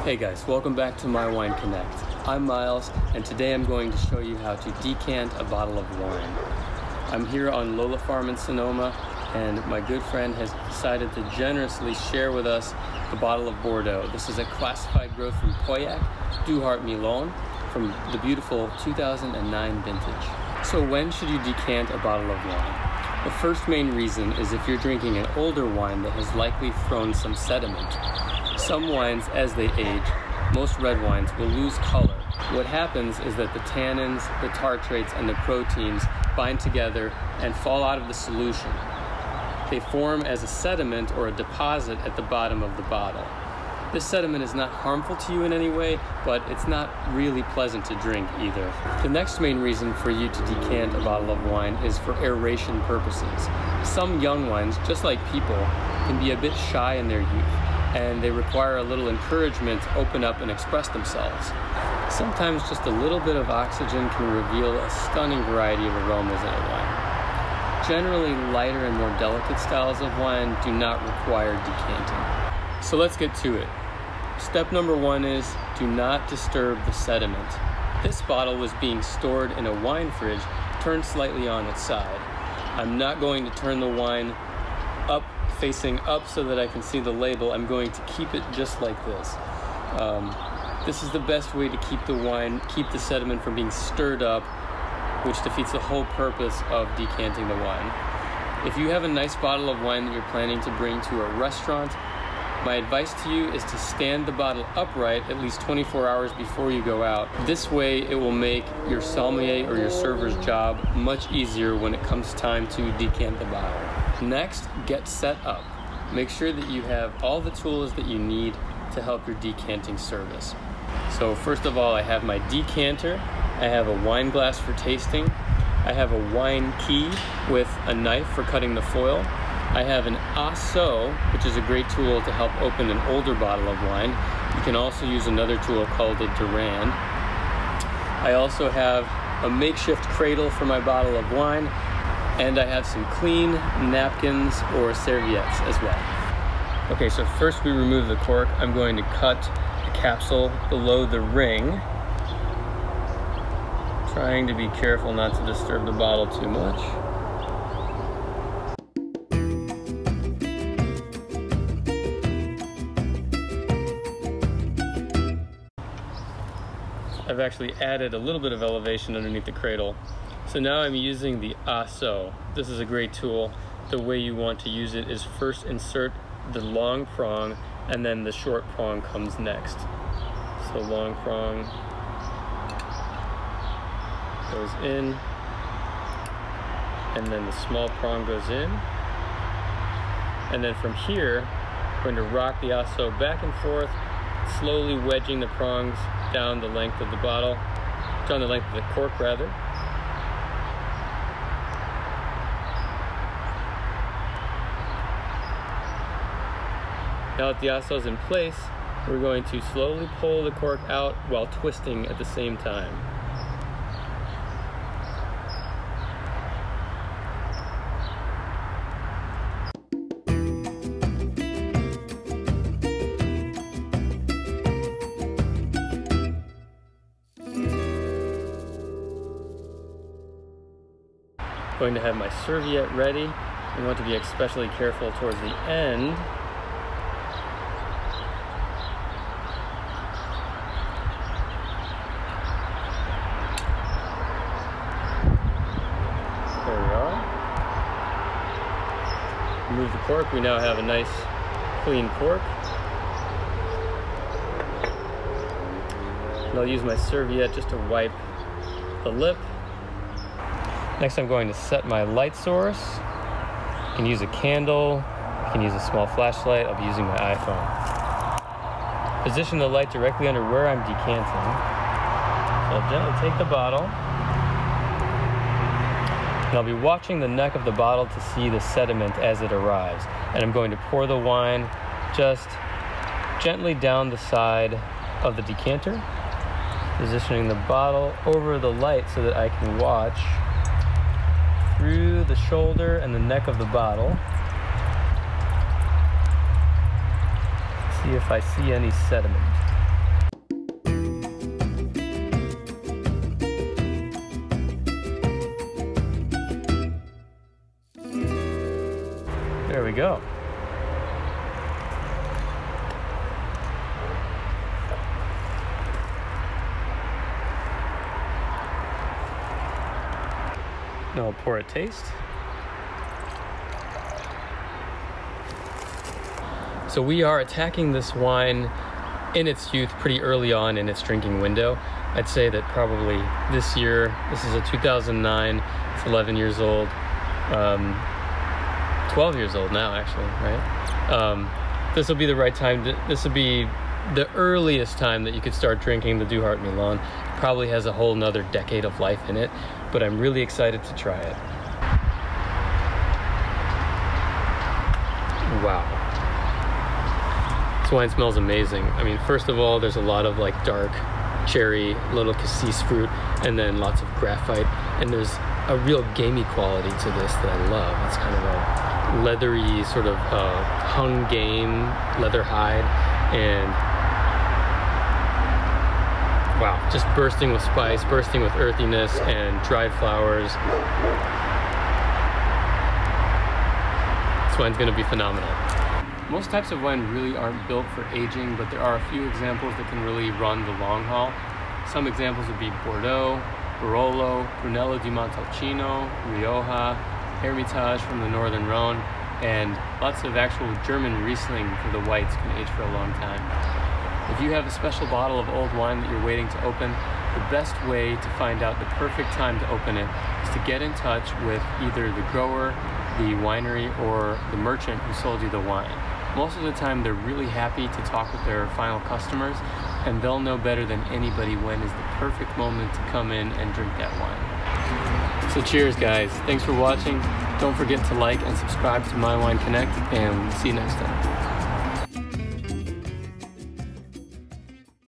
Hey guys, welcome back to My Wine Connect. I'm Miles, and today I'm going to show you how to decant a bottle of wine. I'm here on Lola Farm in Sonoma, and my good friend has decided to generously share with us a bottle of Bordeaux. This is a classified growth from Pauillac, Duhart Milon, from the beautiful 2009 vintage. So when should you decant a bottle of wine? The first main reason is if you're drinking an older wine that has likely thrown some sediment. Some wines, as they age, most red wines, will lose color. What happens is that the tannins, the tartrates, and the proteins bind together and fall out of the solution. They form as a sediment or a deposit at the bottom of the bottle. This sediment is not harmful to you in any way, but it's not really pleasant to drink either. The next main reason for you to decant a bottle of wine is for aeration purposes. Some young wines, just like people, can be a bit shy in their youth, and they require a little encouragement to open up and express themselves. Sometimes just a little bit of oxygen can reveal a stunning variety of aromas in a wine. Generally, lighter and more delicate styles of wine do not require decanting. So let's get to it. Step number one is do not disturb the sediment. This bottle was being stored in a wine fridge turned slightly on its side. I'm not going to turn the wine up, facing up so that I can see the label. I'm going to keep it just like this. This is the best way to keep the sediment from being stirred up, which defeats the whole purpose of decanting the wine. If you have a nice bottle of wine that you're planning to bring to a restaurant, my advice to you is to stand the bottle upright at least 24 hours before you go out. This way it will make your sommelier or your server's job much easier when it comes time to decant the bottle. Next, get set up. Make sure that you have all the tools that you need to help your decanting service. So first of all, I have my decanter, I have a wine glass for tasting, I have a wine key with a knife for cutting the foil, I have an asso, which is a great tool to help open an older bottle of wine. You can also use another tool called a Durand. I also have a makeshift cradle for my bottle of wine, and I have some clean napkins or serviettes as well. Okay, so first we remove the cork. I'm going to cut the capsule below the ring, trying to be careful not to disturb the bottle too much. I've actually added a little bit of elevation underneath the cradle. So now I'm using the asso. This is a great tool. The way you want to use it is first insert the long prong, and then the short prong comes next. So long prong goes in, and then the small prong goes in. And then from here, we're going to rock the asso back and forth, slowly wedging the prongs down the length of the bottle, down the length of the cork rather. Now that the asso is in place, we're going to slowly pull the cork out while twisting at the same time. Going to have my serviette ready. I want to be especially careful towards the end. There we are. Remove the cork. We now have a nice clean cork. And I'll use my serviette just to wipe the lip. Next, I'm going to set my light source. You can use a candle, you can use a small flashlight. I'll be using my iPhone. Position the light directly under where I'm decanting. So I'll gently take the bottle, and I'll be watching the neck of the bottle to see the sediment as it arrives. And I'm going to pour the wine just gently down the side of the decanter, positioning the bottle over the light so that I can watch through the shoulder and the neck of the bottle. See if I see any sediment. go. Now I'll pour a taste. So we are attacking this wine in its youth pretty early on in its drinking window. I'd say that probably this year, this is a 2009, it's 11 years old, 12 years old now actually, right? This will be the right time, this will be the earliest time that you could start drinking the Du Hart Milan. It probably has a whole nother decade of life in it, but I'm really excited to try it. Wow. This wine smells amazing. I mean, first of all, there's a lot of like dark cherry, little cassis fruit, and then lots of graphite. And there's a real gamey quality to this that I love. It's kind of a leathery sort of hung game, leather hide, and wow, just bursting with spice, bursting with earthiness and dried flowers. This wine's gonna be phenomenal. Most types of wine really aren't built for aging, but there are a few examples that can really run the long haul. Some examples would be Bordeaux, Barolo, Brunello di Montalcino, Rioja, Hermitage from the Northern Rhone, and lots of actual German Riesling for the whites can age for a long time. If you have a special bottle of old wine that you're waiting to open, the best way to find out the perfect time to open it is to get in touch with either the grower, the winery, or the merchant who sold you the wine. Most of the time they're really happy to talk with their final customers, and they'll know better than anybody when is the perfect moment to come in and drink that wine. So cheers guys, thanks for watching. Don't forget to like and subscribe to My Wine Connect, and we'll see you next time.